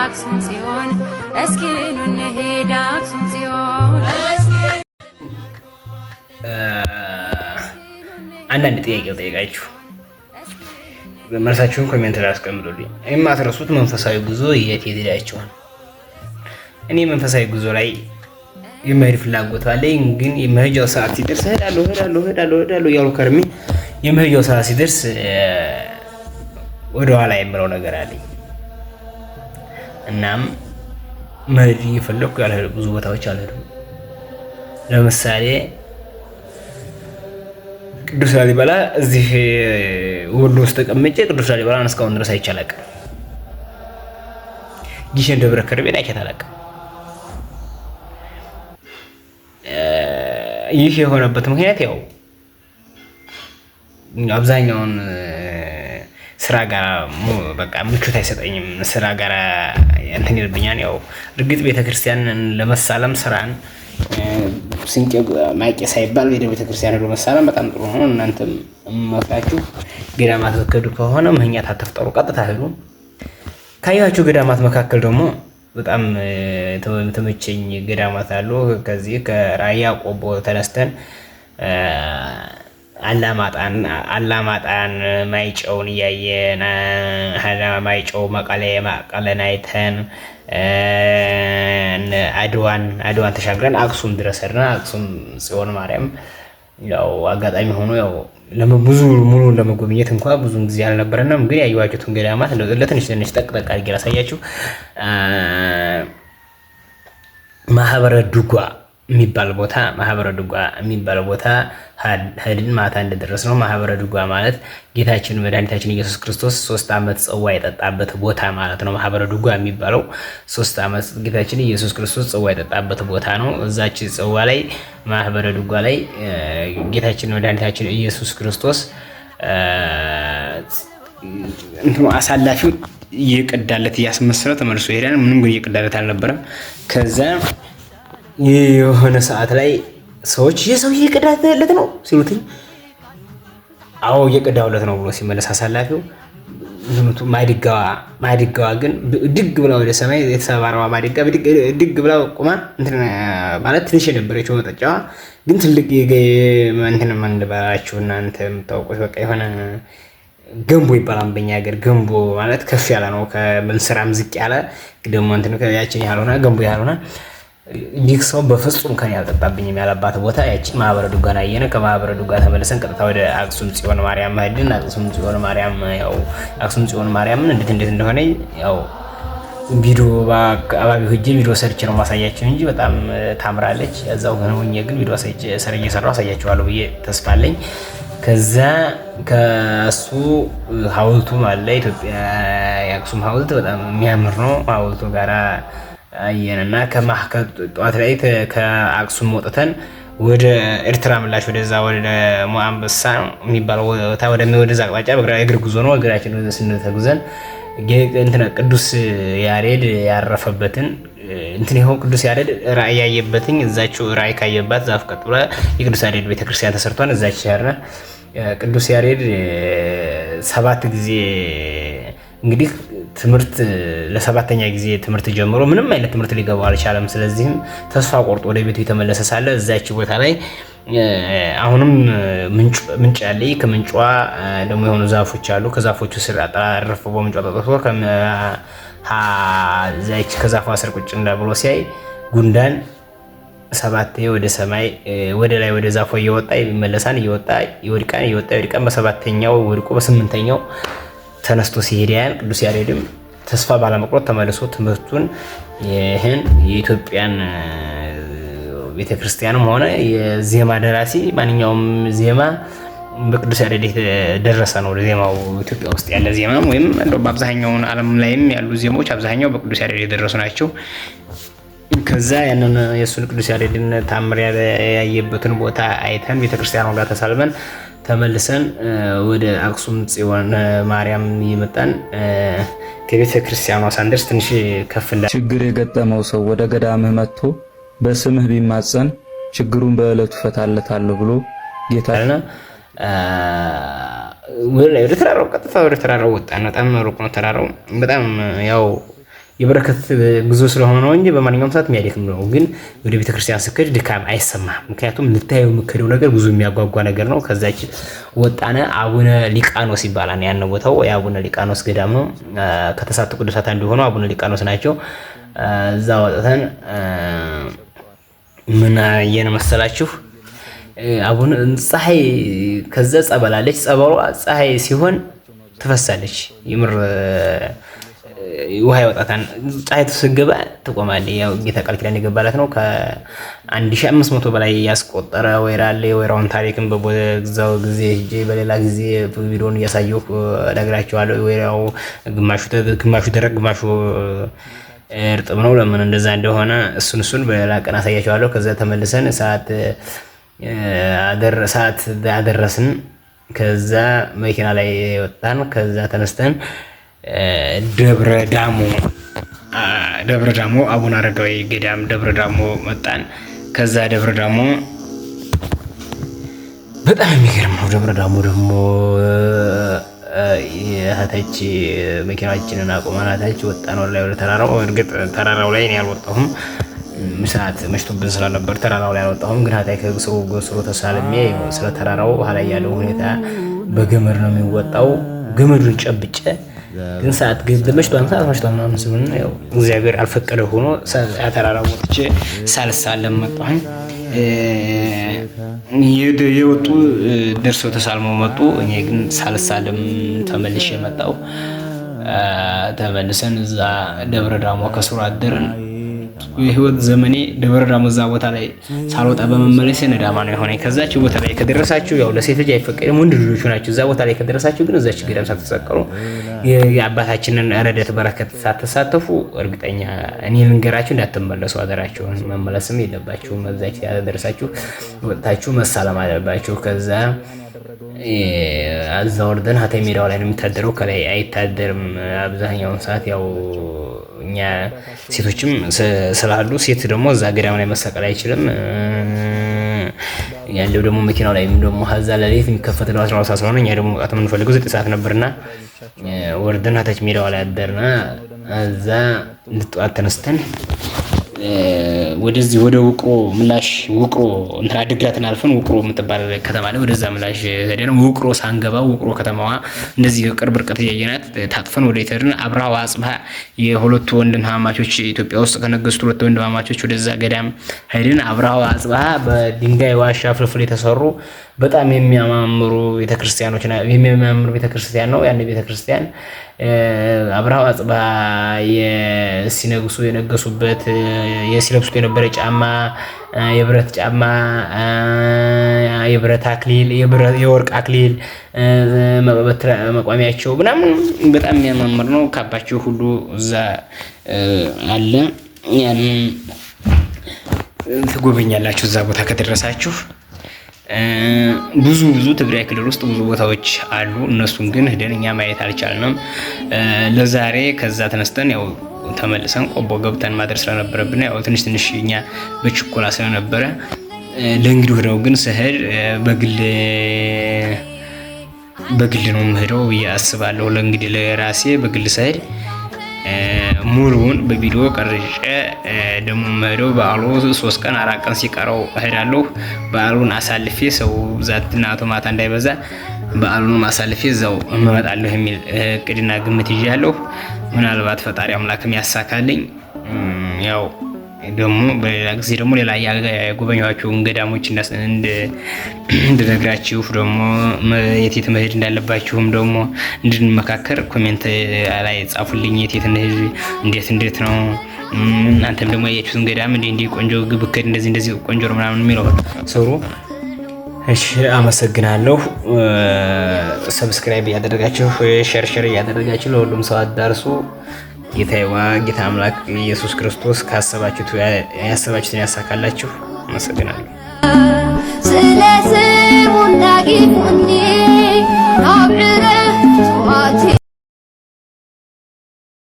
አክሱም ጽዮን እስኪ ኑ እንሂድ አክሱም ጽዮን። አንዳንድ ጥያቄ ጠይቃችሁ መልሳችሁን ኮሜንት ላይ አስቀምጡልኝ። የማትረሱት መንፈሳዊ ጉዞ የት ሄዳችኋል? እኔ መንፈሳዊ ጉዞ ላይ የመሄድ ፍላጎት አለኝ፣ ግን የመሄጃው ሰዓት ሲደርስ እሄዳለሁ እያሉ ከርሜ የመሄጃው ሰዓት ሲደርስ ወደኋላ የምለው ነገር አለኝ። እናም መሄድ እየፈለኩ ያልሄዱ ብዙ ቦታዎች አልሄድም። ለምሳሌ ቅዱስ ላሊበላ እዚህ ወሎ ውስጥ ተቀምጬ ቅዱስ ላሊበላን እስካሁን ድረስ አይቼ አላውቅም። ጊሸን ደብረ ከርቤን አይቼ አላውቅም። ይህ የሆነበት ምክንያት ያው አብዛኛውን ስራ ጋር በቃ ምቾት አይሰጠኝም። ስራ ጋር እንትን ይልብኛል። ያው እርግጥ ቤተክርስቲያንን ለመሳለም ስራን ስንቄ ማቄ ሳይባል ወደ ቤተክርስቲያን ሄዶ መሳለም በጣም ጥሩ ነው። እናንተም መፍራችሁ ገዳማት ከሄዱ ከሆነ ምህኛት አትፍጠሩ፣ ቀጥታ ሄዱ። ካያችሁ ገዳማት መካከል ደግሞ በጣም ተመቸኝ ገዳማት አሉ። ከዚህ ከራያ ቆቦ ተነስተን አላማጣን ማይጨውን እያየን ማይጨው መቀለን አይተን አድዋን ተሻግረን አክሱም ድረስ ሄድን። አክሱም ጽዮን ማርያም ያው አጋጣሚ ሆኖ ያው ሙሉ ለመጎብኘት እንኳን ብዙም ጊዜ አልነበረንም፣ ግን ያዩዋችሁትን ገዳማት ለትንሽ ጠቅጠቅ አድርጌ ላሳያችሁ። ማህበረ ድጓ የሚባል ቦታ ሄድን። ማታ እንደደረስ ነው። ማህበረ ድጓ ማለት ጌታችን መድኃኒታችን ኢየሱስ ክርስቶስ 3 ዓመት ጽዋ የጠጣበት ቦታ ማለት ነው። ማህበረ ድጓ የሚባለው 3 ዓመት ጌታችን ኢየሱስ ክርስቶስ ጽዋ የጠጣበት ቦታ ነው። እዛች ጽዋ ላይ ማህበረ ድጓ ላይ ጌታችን መድኃኒታችን ኢየሱስ ክርስቶስ እንትኑ አሳላፊው እየቀዳለት እያስመሰለ ተመልሶ ይሄዳል። ምንም ግን እየቀዳለት አልነበረም። ከዛ የሆነ ሰዓት ላይ ሰዎች የሰው እየቀዳለት ነው ሲሉትኝ፣ አዎ እየቀዳሁለት ነው ብሎ ሲመለስ አሳላፊው ማዲጋዋ ግን ድግ ብላ ወደ ሰማይ የተሰባረዋ ማዲጋ ድግ ብላ ቁማ ማለት ትንሽ የነበረችው መጠጫዋ ግን ትልቅ እንትን መንልባችሁ እናንተ የምታውቁት በቃ የሆነ ገንቦ ይባላል በእኛ ሀገር። ገንቦ ማለት ከፍ ያለ ነው፣ ከመንስራም ዝቅ ያለ ደግሞ እንትን ያችን ያልሆነ ገንቦ ያልሆነ ይህ ሰው በፍጹም ከኔ ያልጠጣብኝም ያለባት ቦታ ያቺ ማህበረ ድጓን አየነ። ከማህበረ ድጓ ተመለሰን ቀጥታ ወደ አክሱም ጽዮን ማርያም ሄድን። አክሱም ጽዮን ማርያምን እንዴት እንደሆነ ያው ቪዲዮ በአካባቢው ሄጄ ቪዲዮ ሰርች ነው ማሳያችሁ እንጂ በጣም ታምራለች። እዛው ሆኜ ግን ቪዲዮ እየሰራሁ አሳያችኋለሁ ብዬ ተስፋ አለኝ። ከዛ ከሱ ሐውልቱ አለ ኢትዮጵያ የአክሱም ሐውልት በጣም የሚያምር ነው። ሐውልቱ ጋራ አየንና ጠዋት ላይ ከአክሱም ወጥተን ወደ ኤርትራ ምላሽ ወደዛ ወደ ሞአንበሳ የሚባለው ቦታ ወደዛ አቅጣጫ በእግር ጉዞ ነው። እግራችን ወደ ስንተጉዘን ቅዱስ ያሬድ ያረፈበትን ይኸው ቅዱስ ያሬድ ራእይ ያየበትኝ እዛችሁ ራእይ ካየባት ዛፍ ቀጥሎ የቅዱስ ያሬድ ቤተክርስቲያን ተሰርቷል። እዛች ያረና ቅዱስ ያሬድ 7 ጊዜ እንግዲህ ትምህርት ለ7ኛ ጊዜ ትምህርት ጀምሮ ምንም አይነት ትምህርት ሊገባው አልቻለም። ስለዚህም ተስፋ ቆርጦ ወደ ቤቱ የተመለሰ ሳለ እዛች ቦታ ላይ አሁንም ምንጭ ያለ ከምንጯ ደግሞ የሆኑ ዛፎች አሉ። ከዛፎቹ ስር አጣራርፎ ምንጯ ተጠጥቶ ከዛፏ ስር ቁጭ እንዳብሎ ሲያይ ጉንዳን 7 ወደ ሰማይ ወደ ላይ ወደ ዛፏ እየወጣ ይመለሳል። እየወጣ ይወድቃን በ7ኛው ወድቆ በ8ኛው ተነስቶ ሲሄድ ያያል። ቅዱስ ያሬድም ተስፋ ባለመቁረጥ ተመልሶ ትምህርቱን ይህን የኢትዮጵያን ቤተክርስቲያንም ሆነ የዜማ ደራሲ ማንኛውም ዜማ በቅዱስ ያሬድ የተደረሰ ነው። ዜማው ኢትዮጵያ ውስጥ ያለ ዜማ ወይም በአብዛኛው ዓለም ላይም ያሉ ዜማዎች አብዛኛው በቅዱስ ያሬድ የደረሱ ናቸው። ከዛ ያንን የእሱን ቅዱስ ያሬድን ታምር ያየበትን ቦታ አይተን ቤተክርስቲያኗ ጋር ተሳልመን ተመልሰን ወደ አክሱም ጽዮን ማርያም ይመጣን። ከቤተ ክርስቲያኗ ሳንደርስ ትንሽ ከፍላ ችግር የገጠመው ሰው ወደ ገዳምህ መጥቶ በስምህ ቢማጸን ችግሩን በእለቱ ፈታለታለሁ ብሎ ጌታና ወደ ተራራው ቀጥታ ወደ ተራራው ወጣን። በጣም ሩቅ ነው ተራራው። በጣም ያው የበረከት ጉዞ ስለሆነ ነው እንጂ በማንኛውም ሰዓት የሚያደክም ነው። ግን ወደ ቤተክርስቲያን ስከድ ድካም አይሰማም። ምክንያቱም ልታየው የምከደው ነገር ብዙ የሚያጓጓ ነገር ነው። ከዛች ወጣነ አቡነ ሊቃኖስ ይባላል። ያን ቦታው የአቡነ ሊቃኖስ ገዳም ነው። ከተሳቱ ቅዱሳት አንዱ ሆነው አቡነ ሊቃኖስ ናቸው። እዛ ወጥተን ምን አየን መሰላችሁ? አቡነ ፀሐይ ከዛ ጸበላለች። ጸበሏ ፀሐይ ሲሆን ትፈሳለች። ይምር ውሃ ይወጣታል። ፀሐይ ስትገባ ትቆማለች። ያው ጌታ ቃል ኪዳን የገባላት ነው። ከ1500 በላይ ያስቆጠረ ወይራ አለ። የወይራውን ታሪክም በዛው ጊዜ ሂጄ በሌላ ጊዜ ቪዲዮን እያሳየሁ እነግራቸዋለሁ። ወይራው ግማሹ ደረቅ ግማሹ እርጥብ ነው። ለምን እንደዛ እንደሆነ እሱን በሌላ ቀን አሳያቸዋለሁ። ከዛ ተመልሰን ሰዓት አደረስን። ከዛ መኪና ላይ ወጣን። ከዛ ተነስተን ደብረ ዳሞ አቡነ አረጋዊ ገዳም ደብረ ዳሞ መጣን። ከዛ ደብረ ዳሞ በጣም የሚገርም ነው። ደብረ ዳሞ ደግሞ የታች መኪናችንን አቁመን ታች ወጣን ወደ ተራራው። እርግጥ ተራራው ላይ እኔ አልወጣሁም፣ ሰዓት መሽቶብን ስለነበር ተራራው ላይ አልወጣሁም። ግን ታች ከስሩ ተሳልሜ ስለ ተራራው ላይ ያለው ሁኔታ በገመድ ነው የሚወጣው። ገመዱን ጨብጬ ግን ሰዓት መሽቷን ምናምን ሲሆን ያው እግዚአብሔር አልፈቀደ ሆኖ ተራራው ወጥቼ ሳልሳለም መጣሁኝ። የወጡ ደርሰው ተሳልመው መጡ። እኔ ግን ሳልሳለም ተመልሼ መጣሁ። ተመልሰን እዛ ደብረ ዳሞ ከስሩ አደርን። የህይወት ዘመኔ ደብረ ዳሞ እዛ ቦታ ላይ ሳልወጣ በመመለሴ ነዳማ ነው የሆነኝ። ከዛች ቦታ ላይ ከደረሳችሁ ያው ለሴት ልጅ አይፈቀድም፣ ወንድ ልጆች ናችሁ። እዛ ቦታ ላይ ከደረሳችሁ ግን እዛች ገዳም ሳትሰቀሩ የአባታችንን ረድኤት በረከት ሳትሳተፉ እርግጠኛ እኔ ልንገራችሁ እንዳትመለሱ አደራችሁን። መመለስም የለባችሁም። እዛች ያደረሳችሁ ወጣችሁ መሳለም አለባችሁ። ከዛ አዛ ወርደን ሀተይ ሜዳው ላይ ነው የሚታደረው፣ ከላይ አይታደርም አብዛኛውን ሰዓት። ያው እኛ ሴቶችም ስላሉ ሴት ደግሞ እዛ ገዳም ላይ መሰቀል አይችልም። ያለው ደግሞ መኪናው ላይ ደግሞ ሀዛ ለሌት የሚከፈተው 12 ሰዓት ስለሆነ እኛ ደግሞ መውጣት የምንፈልገው 9 ሰዓት ነበርና ወርደን ሀተች ሜዳው ላይ አደርና እዛ ልጧት ተነስተን ወደዚህ ወደ ውቅሮ ምላሽ ውቅሮ እንትና ድግራትን አልፈን ውቅሮ የምትባል ከተማ ላይ ወደዛ ምላሽ ሄደን ውቅሮ ሳንገባ ውቅሮ ከተማዋ እንደዚህ ቅርብ ርቀት ያየናት ታጥፈን ወደ ኢተርን አብርሃው አጽብሃ የሁለቱ ወንድማማቾች ኢትዮጵያ ውስጥ ከነገሱት ሁለቱ ወንድማማቾች ወደዛ ገዳም ሄደን አብርሃው አጽብሃ በድንጋይ ዋሻ ፍልፍል የተሰሩ በጣም የሚያማምሩ ቤተክርስቲያን ነው። ያን ቤተክርስቲያን አብርሃው አጽብሃ ሲነግሱ የነገሱበት ሲለብሱት የነበረ ጫማ፣ የብረት ጫማ፣ የብረት አክሊል፣ የወርቅ አክሊል፣ መቋሚያቸው ምናምን በጣም የሚያማምር ነው። ካባቸው ሁሉ እዛ አለ። ያን ትጎበኛላችሁ እዛ ቦታ ከደረሳችሁ። ብዙ ትግራይ ክልል ውስጥ ብዙ ቦታዎች አሉ። እነሱን ግን ሄደን እኛ ማየት አልቻልንም ለዛሬ። ከዛ ተነስተን ያው ተመልሰን ቆቦ ገብተን ማድረስ ስለነበረብን ያው ትንሽ እኛ በችኮላ ስለነበረ ለእንግዲህ ወደው ግን ስሄድ በግል ነው የምሄደው ብዬ አስባለሁ። ለእንግዲህ ለራሴ በግል ስሄድ ሙሉውን በቪዲዮ ቀርጬ ደግሞ የምሄደው በዓሉ 3 ቀን 4 ቀን ሲቀረው እሄዳለሁ። በዓሉን አሳልፌ ሰው ብዛትና ማታ እንዳይበዛ በዓሉን አሳልፌ እዛው እመጣለሁ የሚል እቅድና ግምት ይዣለሁ። ምናልባት ፈጣሪ አምላክም ያሳካልኝ። ያው ደግሞ በሌላ ጊዜ ደግሞ ሌላ የጎበኛቸውን ገዳሞች እንድነግራችሁ ደግሞ የት መሄድ እንዳለባችሁም ደግሞ እንድንመካከር ኮሜንት ላይ ጻፉልኝ። የት እንሂድ፣ እንዴት ነው እናንተም ደግሞ ያያችሁትን ገዳም እንዲህ ቆንጆ ግብከድ እንደዚህ ቆንጆ ምናምን የሚለው ሰሩ። እሺ አመሰግናለሁ። ሰብስክራይብ ያደረጋችሁ ሼር ያደረጋችሁ ለሁሉም ሰው አዳርሱ። ጌታ አምላክ ኢየሱስ ክርስቶስ ያሰባችሁትን ያሳካላችሁ። አመሰግናለሁ። ስለ ስሙ እንዳጊፉኒ አብዕረ